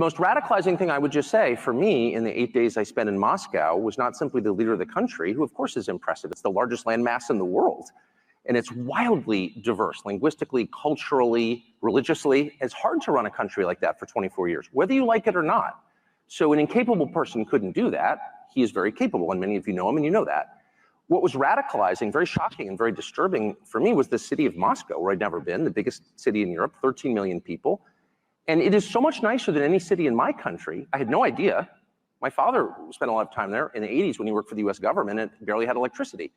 most radicalizing thing I would just say for me in the 8 days I spent in Moscow was not simply the leader of the country, who of course is impressive. It's the largest landmass in the world. And it's wildly diverse, linguistically, culturally, religiously. It's hard to run a country like that for 24 years, whether you like it or not. So an incapable person couldn't do that. He is very capable, and many of you know him, and you know that. What was radicalizing, very shocking and very disturbing for me was the city of Moscow, where I'd never been, the biggest city in Europe, 13 million people. And it is so much nicer than any city in my country. I had no idea. My father spent a lot of time there in the 80s when he worked for the US government and barely had electricity.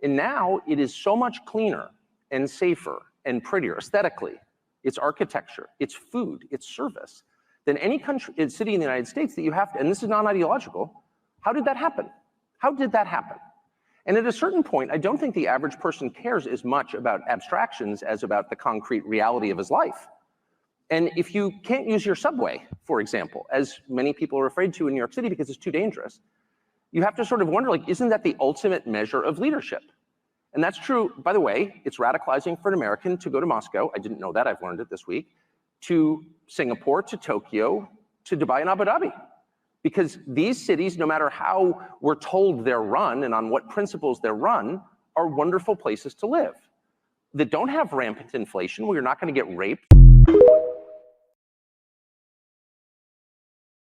And now it is so much cleaner and safer and prettier aesthetically. Its architecture, its food, its service, than any country, city in the United States that you have to, and this is non-ideological. How did that happen? How did that happen? And at a certain point, I don't think the average person cares as much about abstractions as about the concrete reality of his life. And if you can't use your subway, for example, as many people are afraid to in New York City because it's too dangerous, you have to sort of wonder, like, isn't that the ultimate measure of leadership? And that's true, by the way, it's radicalizing for an American to go to Moscow, I didn't know that, I've learned it this week, to Singapore, to Tokyo, to Dubai and Abu Dhabi. Because these cities, no matter how we're told they're run and on what principles they're run, are wonderful places to live that don't have rampant inflation, where you're not going to get raped.